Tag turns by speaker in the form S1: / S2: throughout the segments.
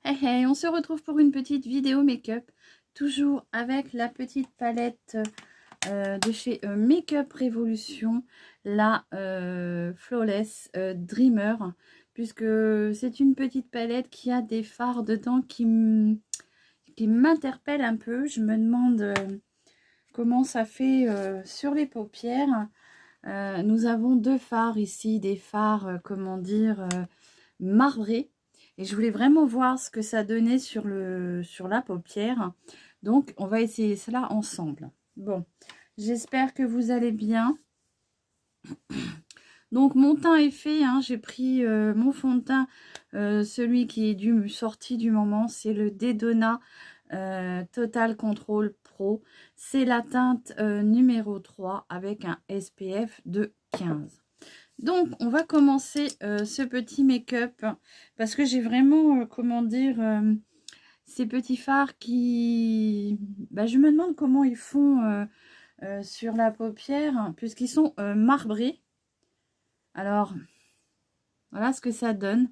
S1: Hey hey, on se retrouve pour une petite vidéo make-up, toujours avec la petite palette de chez Make-up Revolution, la Flawless Dreamer, puisque c'est une petite palette qui a des fards dedans qui m'interpellent un peu. Je me demande comment ça fait sur les paupières. Nous avons deux fards ici, des fards, comment dire, marbrés. Et je voulais vraiment voir ce que ça donnait sur la paupière. Donc, on va essayer cela ensemble. Bon, j'espère que vous allez bien. Donc, mon teint est fait. Hein, j'ai pris mon fond de teint, celui qui est sorti du moment. C'est le Dedona Total Control Pro. C'est la teinte numéro 3 avec un SPF de 15. Donc, on va commencer ce petit make-up parce que j'ai vraiment, comment dire, ces petits fards qui... je me demande comment ils font sur la paupière puisqu'ils sont marbrés. Alors, voilà ce que ça donne.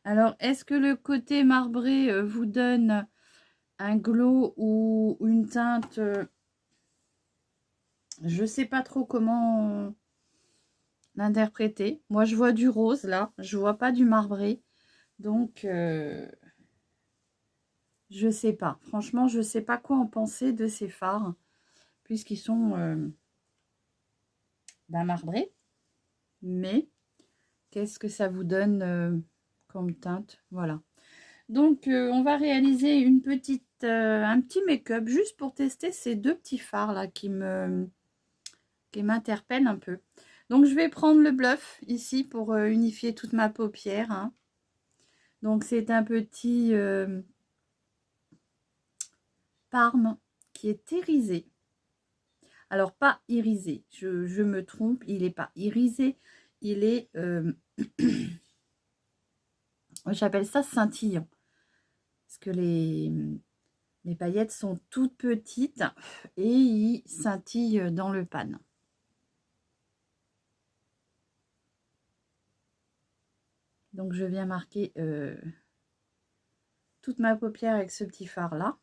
S1: Alors, est-ce que le côté marbré vous donne un glow ou une teinte je ne sais pas trop comment l'interpréter. Moi, je vois du rose là, je vois pas du marbré. Donc, je sais pas. Franchement, je sais pas quoi en penser de ces fards, puisqu'ils sont marbrés. Mais, qu'est-ce que ça vous donne comme teinte? Voilà. Donc, on va réaliser un petit make-up juste pour tester ces deux petits fards là qui m'interpellent un peu. Donc, je vais prendre le bluff ici pour unifier toute ma paupière. Hein. Donc, c'est un petit Parme qui est irisé. Alors, pas irisé, je me trompe, il n'est pas irisé, il est, j'appelle ça scintillant. Parce que les paillettes sont toutes petites et ils scintillent dans le pan. Donc, je viens marquer toute ma paupière avec ce petit fard-là.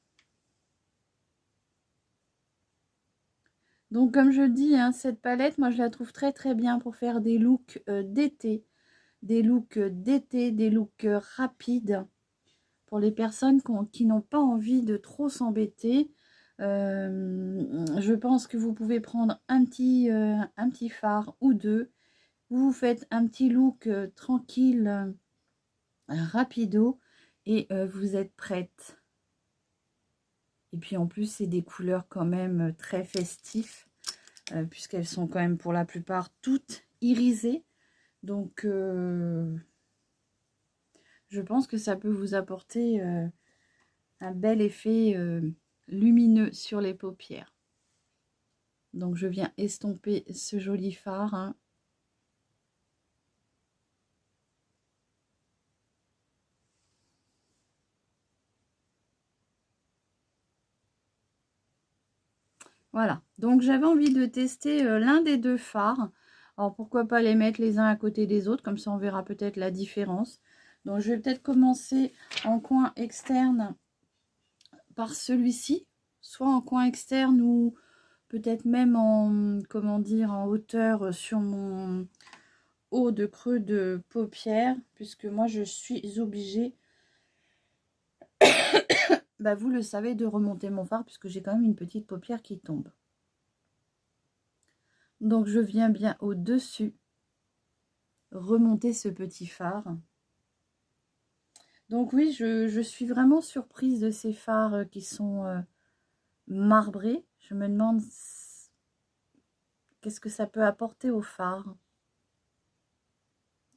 S1: Donc, comme je dis, hein, cette palette, moi, je la trouve très, très bien pour faire des looks d'été. Des looks rapides. Pour les personnes qui n'ont pas envie de trop s'embêter, je pense que vous pouvez prendre un petit fard ou deux. Vous faites un petit look tranquille, rapido, et vous êtes prête. Et puis en plus, c'est des couleurs quand même très festives, puisqu'elles sont quand même pour la plupart toutes irisées. Donc, je pense que ça peut vous apporter un bel effet lumineux sur les paupières. Donc, je viens estomper ce joli fard. Hein. Voilà. Donc, j'avais envie de tester l'un des deux fards. Alors, pourquoi pas les mettre les uns à côté des autres. Comme ça, on verra peut-être la différence. Donc, je vais peut-être commencer en coin externe par celui-ci. Soit en coin externe ou peut-être même en, comment dire, en hauteur sur mon haut de creux de paupière, puisque moi je suis obligée, vous le savez, de remonter mon fard, puisque j'ai quand même une petite paupière qui tombe. Donc je viens bien au-dessus remonter ce petit fard. Donc oui, je suis vraiment surprise de ces fards qui sont marbrés. Je me demande qu'est-ce que ça peut apporter au fard.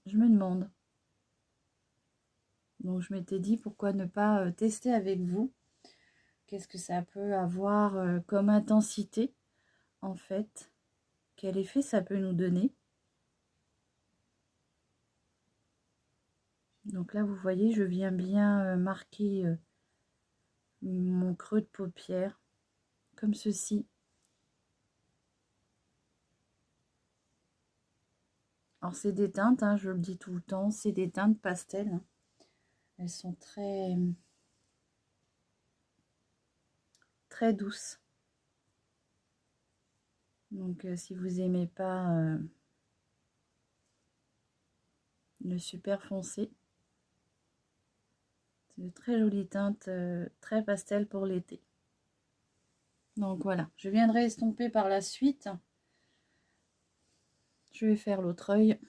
S1: Je me demande. Donc je m'étais dit pourquoi ne pas tester avec vous. Qu'est-ce que ça peut avoir comme intensité en fait. Quel effet ça peut nous donner. Donc là vous voyez, je viens bien marquer mon creux de paupière comme ceci. Alors c'est des teintes, hein, je le dis tout le temps, c'est des teintes pastel. Hein. Elles sont très très douce. Donc si vous aimez pas le super foncé, c'est de très jolies teintes, très pastel pour l'été. Donc voilà, je viendrai estomper par la suite. Je vais faire l'autre œil.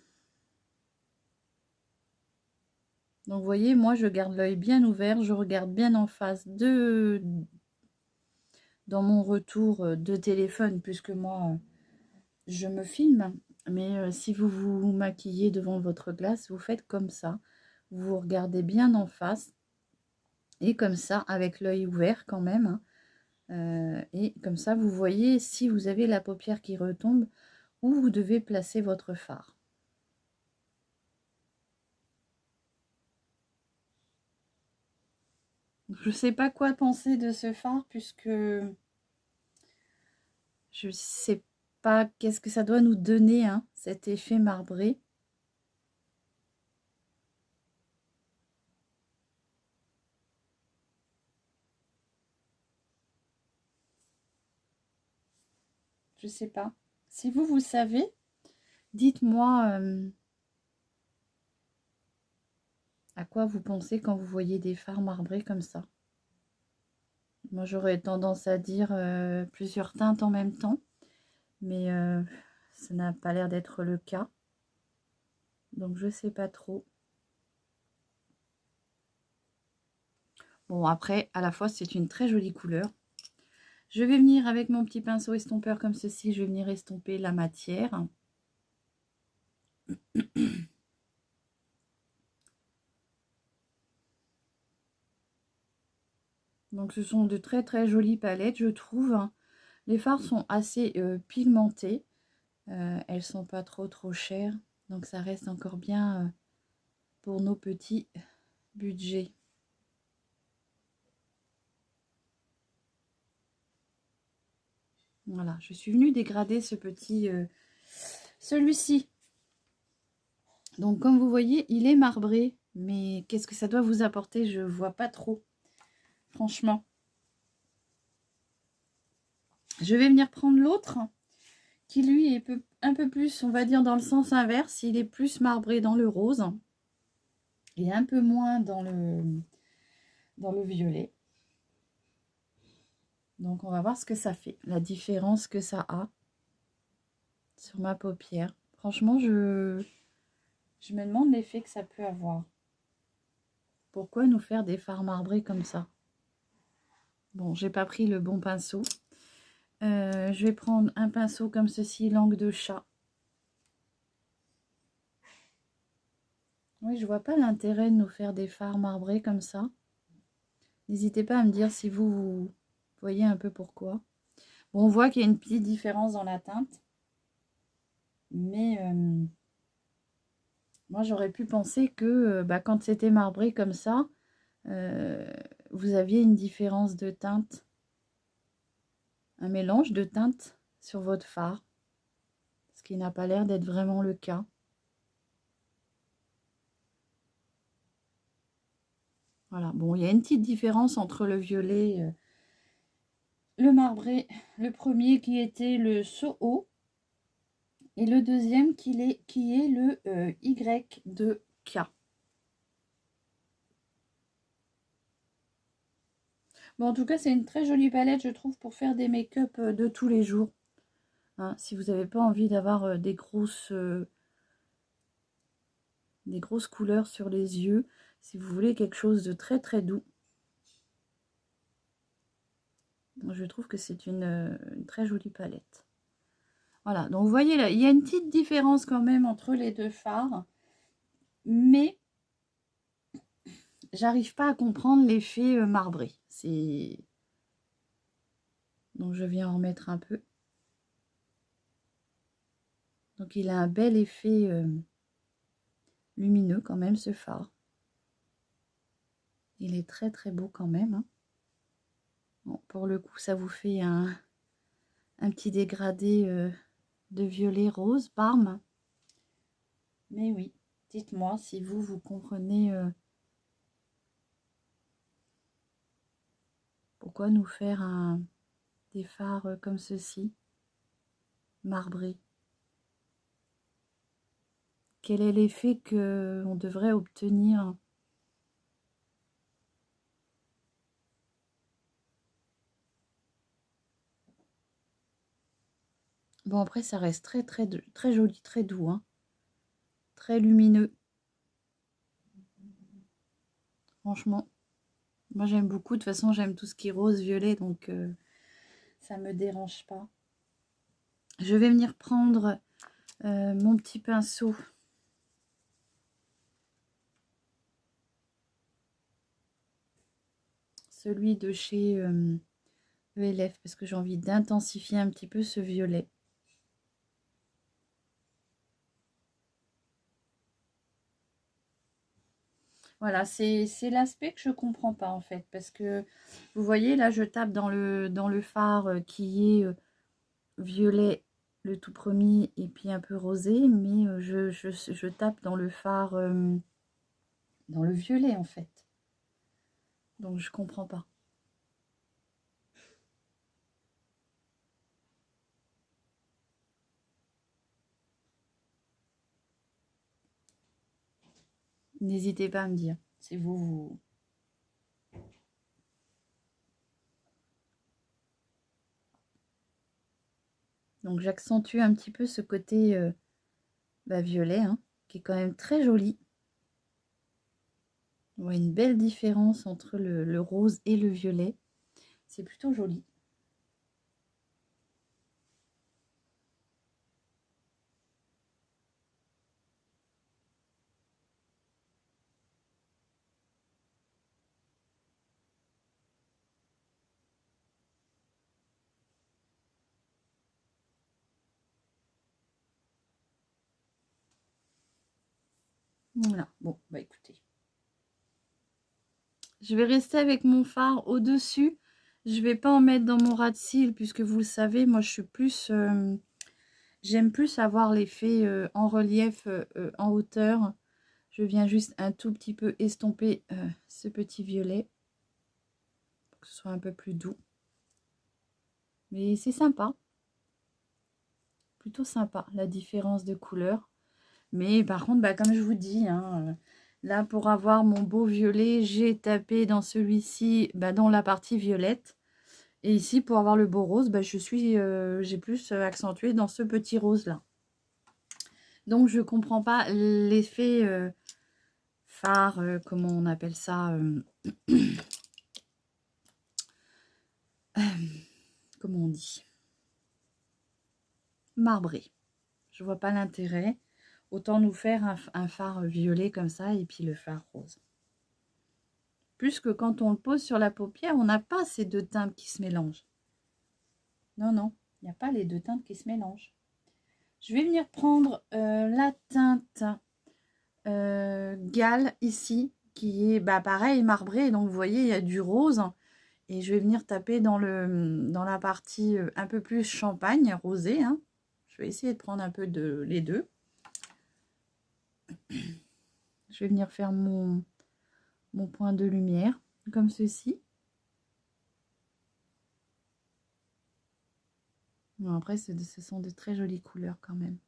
S1: Donc vous voyez, moi je garde l'œil bien ouvert, je regarde bien en face dans mon retour de téléphone, puisque moi je me filme. Mais si vous vous maquillez devant votre glace, vous faites comme ça. Vous regardez bien en face. Et comme ça, avec l'œil ouvert quand même. Et comme ça, vous voyez si vous avez la paupière qui retombe, où vous devez placer votre fard. Je ne sais pas quoi penser de ce fard, puisque je ne sais pas qu'est-ce que ça doit nous donner, hein, cet effet marbré. Je ne sais pas. Si vous savez, dites-moi à quoi vous pensez quand vous voyez des fards marbrés comme ça. Moi, j'aurais tendance à dire plusieurs teintes en même temps, mais ça n'a pas l'air d'être le cas. Donc, je sais pas trop. Bon, après, à la fois, c'est une très jolie couleur. Je vais venir avec mon petit pinceau estompeur comme ceci, je vais venir estomper la matière. Donc, ce sont de très très jolies palettes, je trouve. Les fards sont assez pigmentés. Elles sont pas trop chères. Donc, ça reste encore bien pour nos petits budgets. Voilà, je suis venue dégrader ce petit... celui-ci. Donc, comme vous voyez, il est marbré. Mais qu'est-ce que ça doit vous apporter? Je vois pas trop. Franchement. Je vais venir prendre l'autre, qui lui est un peu plus, on va dire, dans le sens inverse. Il est plus marbré dans le rose. Et un peu moins dans le violet. Donc, on va voir ce que ça fait. La différence que ça a sur ma paupière. Franchement, je me demande l'effet que ça peut avoir. Pourquoi nous faire des fards marbrés comme ça? Bon, j'ai pas pris le bon pinceau. Je vais prendre un pinceau comme ceci, langue de chat. Oui, je vois pas l'intérêt de nous faire des fards marbrés comme ça. N'hésitez pas à me dire si vous voyez un peu pourquoi. Bon, on voit qu'il y a une petite différence dans la teinte. Mais moi, j'aurais pu penser que quand c'était marbré comme ça, vous aviez une différence de teinte. Un mélange de teintes sur votre fard. Ce qui n'a pas l'air d'être vraiment le cas. Voilà, bon, il y a une petite différence entre le violet, le marbré, le premier qui était le Soho, et le deuxième qui est le Y2K. Bon, en tout cas, c'est une très jolie palette, je trouve, pour faire des make-up de tous les jours. Hein, si vous n'avez pas envie d'avoir des grosses couleurs sur les yeux, si vous voulez quelque chose de très très doux. Je trouve que c'est une très jolie palette. Voilà, donc vous voyez là, il y a une petite différence quand même entre les deux fards. Mais j'arrive pas à comprendre l'effet marbré. Donc je viens en remettre un peu. Donc il a un bel effet lumineux quand même, ce fard. Il est très très beau quand même. Hein. Bon, pour le coup, ça vous fait un petit dégradé de violet rose, Parme. Mais oui, dites-moi si vous comprenez pourquoi nous faire un des fards comme ceci, marbrés. Quel est l'effet qu'on devrait obtenir? Bon, après, ça reste très joli, très doux, hein. Très lumineux. Franchement, moi j'aime beaucoup. De toute façon, j'aime tout ce qui est rose, violet, donc ça me dérange pas. Je vais venir prendre mon petit pinceau. Celui de chez ELF, parce que j'ai envie d'intensifier un petit peu ce violet. Voilà, c'est l'aspect que je comprends pas en fait, parce que vous voyez là, je tape dans le fard qui est violet, le tout premier, et puis un peu rosé, mais je tape dans le fard, dans le violet en fait. Donc je comprends pas. N'hésitez pas à me dire, c'est vous. Donc j'accentue un petit peu ce côté violet, hein, qui est quand même très joli. On voit une belle différence entre le rose et le violet. C'est plutôt joli. Voilà, bon, bah écoutez. Je vais rester avec mon fard au-dessus. Je vais pas en mettre dans mon ras de cils, puisque vous le savez, moi je suis plus... j'aime plus avoir l'effet en relief, en hauteur. Je viens juste un tout petit peu estomper ce petit violet, pour que ce soit un peu plus doux. Mais c'est sympa. Plutôt sympa, la différence de couleur. Mais par contre, bah, comme je vous dis, hein, là pour avoir mon beau violet, j'ai tapé dans celui-ci, bah, dans la partie violette. Et ici, pour avoir le beau rose, bah, j'ai plus accentué dans ce petit rose-là. Donc, je ne comprends pas l'effet phare, comment on appelle ça comment on dit? Marbré. Je vois pas l'intérêt. Autant nous faire un phare violet comme ça et puis le phare rose. Puisque quand on le pose sur la paupière, on n'a pas ces deux teintes qui se mélangent. Non, non, il n'y a pas les deux teintes qui se mélangent. Je vais venir prendre la teinte Gale ici, qui est pareil, marbré. Donc vous voyez, il y a du rose. Et je vais venir taper dans la partie un peu plus champagne, rosé. Hein. Je vais essayer de prendre un peu de les deux. Je vais venir faire mon point de lumière, comme ceci. Bon, après, ce sont de très jolies couleurs quand même.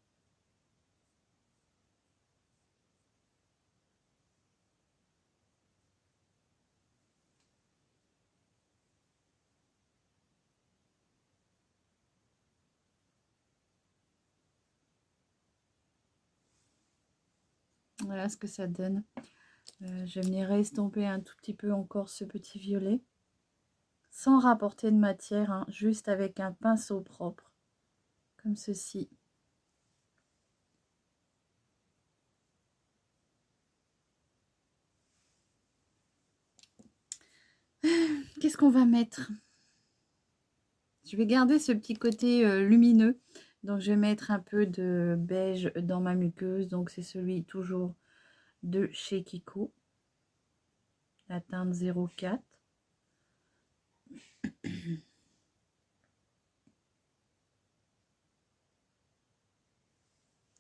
S1: Voilà ce que ça donne. Je vais venir estomper un tout petit peu encore ce petit violet. Sans rapporter de matière, hein, juste avec un pinceau propre. Comme ceci. Qu'est-ce qu'on va mettre? Je vais garder ce petit côté lumineux. Donc, je vais mettre un peu de beige dans ma muqueuse. Donc, c'est celui toujours de chez Kiko. La teinte 04.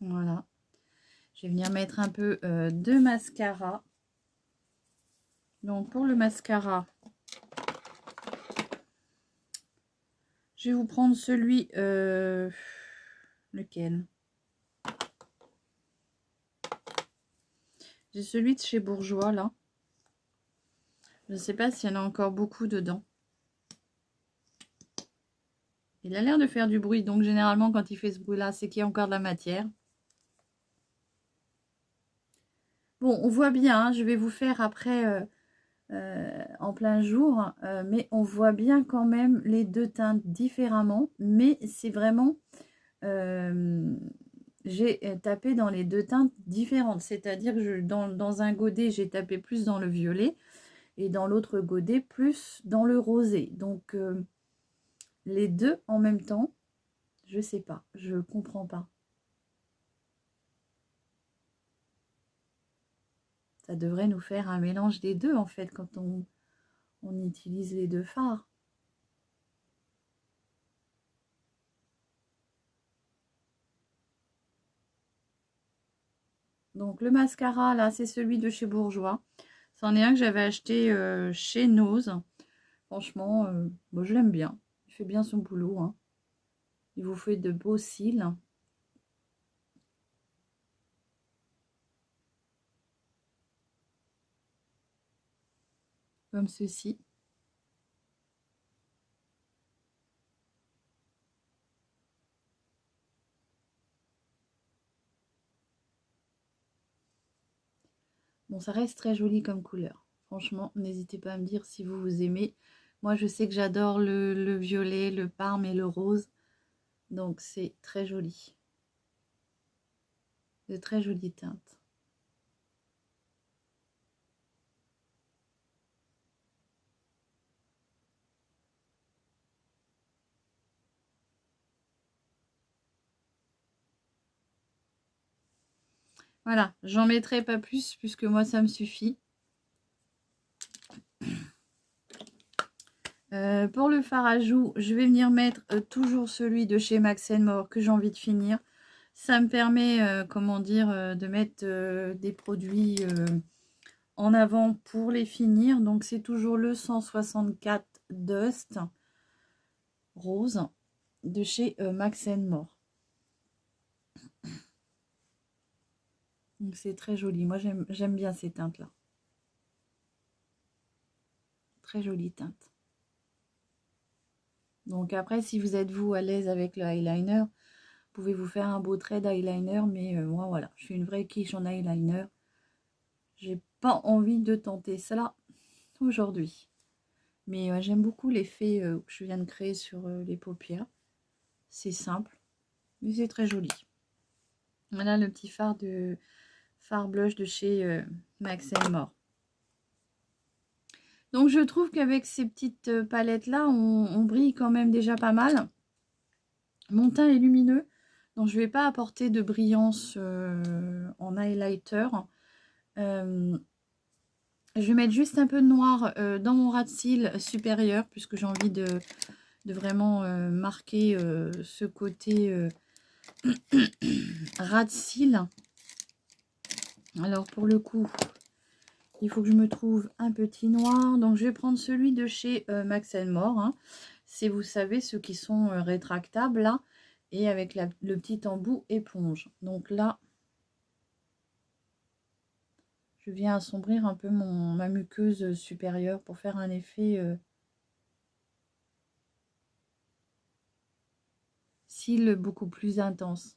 S1: Voilà. Je vais venir mettre un peu de mascara. Donc, pour le mascara, Je vais vous prendre celui... lequel? J'ai celui de chez Bourjois, là. Je ne sais pas s'il y en a encore beaucoup dedans. Il a l'air de faire du bruit, donc généralement, quand il fait ce bruit-là, c'est qu'il y a encore de la matière. Bon, on voit bien, hein, je vais vous faire après en plein jour, mais on voit bien quand même les deux teintes différemment, mais c'est vraiment... j'ai tapé dans les deux teintes différentes, c'est-à-dire que dans un godet, j'ai tapé plus dans le violet, et dans l'autre godet, plus dans le rosé. Donc, les deux en même temps, je sais pas, je comprends pas. Ça devrait nous faire un mélange des deux, en fait, quand on utilise les deux fards. Donc, le mascara, là, c'est celui de chez Bourjois. C'en est un que j'avais acheté chez Nose. Franchement, bon, je l'aime bien. Il fait bien son boulot, hein. Il vous fait de beaux cils. Comme ceci. Bon, ça reste très joli comme couleur. Franchement, n'hésitez pas à me dire si vous aimez. Moi, je sais que j'adore le violet, le parme et le rose. Donc, c'est très joli. De très jolies teintes. Voilà, j'en mettrai pas plus puisque moi, ça me suffit. Pour le fard à joues, je vais venir mettre toujours celui de chez Max More que j'ai envie de finir. Ça me permet, comment dire, de mettre des produits en avant pour les finir. Donc, c'est toujours le 164 Dust Rose de chez Max More. Donc, c'est très joli. Moi, j'aime bien ces teintes-là. Très jolie teinte. Donc, après, si vous êtes, vous, à l'aise avec le eyeliner, vous pouvez vous faire un beau trait d'eyeliner. Mais moi, voilà, je suis une vraie quiche en eyeliner. J'ai pas envie de tenter cela aujourd'hui. Mais j'aime beaucoup l'effet que je viens de créer sur les paupières. C'est simple, mais c'est très joli. Voilà le petit fard blush de chez Max More. Donc je trouve qu'avec ces petites palettes là, on brille quand même déjà pas mal. Mon teint est lumineux, donc je ne vais pas apporter de brillance en highlighter. Je vais mettre juste un peu de noir dans mon ras de cils supérieur, puisque j'ai envie de vraiment marquer ce côté ras de cils. Alors pour le coup, il faut que je me trouve un petit noir. Donc je vais prendre celui de chez Max More. Hein. C'est, vous savez, ceux qui sont rétractables là. Et avec le petit embout éponge. Donc là, je viens assombrir un peu ma muqueuse supérieure pour faire un effet cils beaucoup plus intense.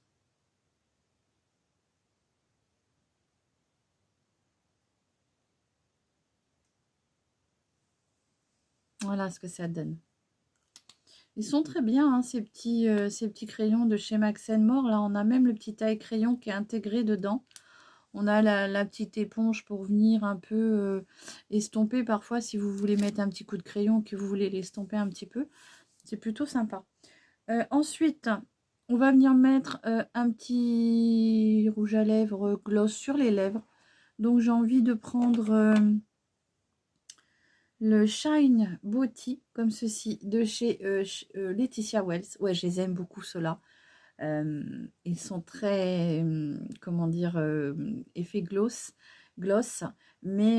S1: Voilà ce que ça donne. Ils sont très bien, hein, ces petits crayons de chez Max More. Là, on a même le petit taille crayon qui est intégré dedans. On a la petite éponge pour venir un peu estomper parfois si vous voulez mettre un petit coup de crayon, que vous voulez l'estomper un petit peu. C'est plutôt sympa. Ensuite, on va venir mettre un petit rouge à lèvres gloss sur les lèvres. Donc, j'ai envie de prendre le Shine Beauty, comme ceci, de chez Laetitia Wells. Ouais, je les aime beaucoup, ceux-là. Ils sont très, comment dire, effet gloss, mais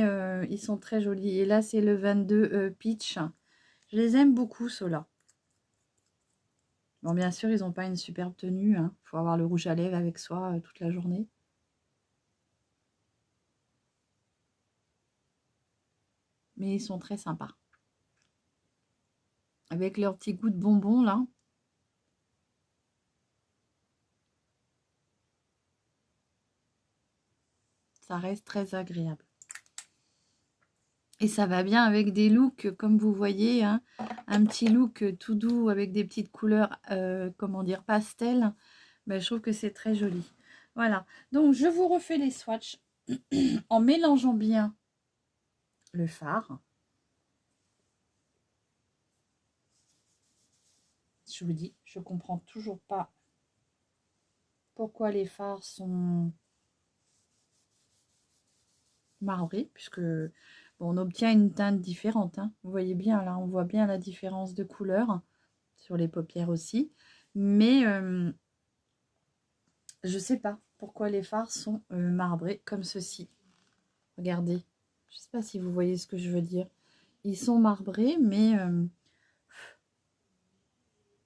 S1: ils sont très jolis. Et là, c'est le 22 Peach. Je les aime beaucoup, ceux-là. Bon, bien sûr, ils n'ont pas une superbe tenue. Il faut avoir le rouge à lèvres avec soi toute la journée. Mais ils sont très sympas. Avec leur petit goût de bonbons, là. Ça reste très agréable. Et ça va bien avec des looks, comme vous voyez, hein, un petit look tout doux avec des petites couleurs, comment dire, pastel. Ben, je trouve que c'est très joli. Voilà, donc je vous refais les swatchs en mélangeant bien le fard. Je vous dis, je comprends toujours pas pourquoi les fards sont marbrés, puisque bon, on obtient une teinte différente. Hein. Vous voyez bien, là, on voit bien la différence de couleur sur les paupières aussi. Mais je sais pas pourquoi les fards sont marbrés comme ceci. Regardez, je sais pas si vous voyez ce que je veux dire. Ils sont marbrés, mais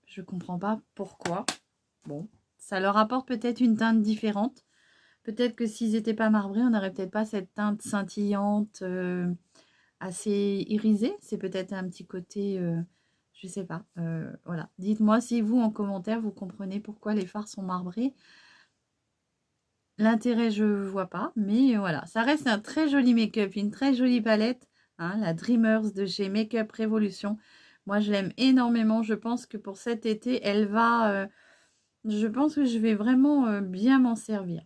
S1: je comprends pas pourquoi. Bon, ça leur apporte peut-être une teinte différente. Peut-être que s'ils n'étaient pas marbrés, on n'aurait peut-être pas cette teinte scintillante, assez irisée. C'est peut-être un petit côté, je sais pas. Voilà. Dites-moi si vous, en commentaire, vous comprenez pourquoi les fards sont marbrés. L'intérêt, je ne vois pas, mais voilà. Ça reste un très joli make-up, une très jolie palette. Hein, la Dreamers de chez Make-up Révolution. Moi, je l'aime énormément. Je pense que pour cet été, elle va... je pense que je vais vraiment bien m'en servir.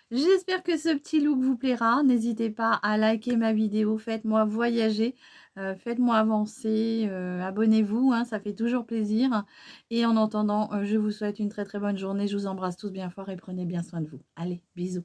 S1: J'espère que ce petit look vous plaira. N'hésitez pas à liker ma vidéo. Faites-moi voyager. Faites-moi avancer. Abonnez-vous. Hein, ça fait toujours plaisir. Et en attendant, je vous souhaite une très très bonne journée. Je vous embrasse tous bien fort et prenez bien soin de vous. Allez, bisous.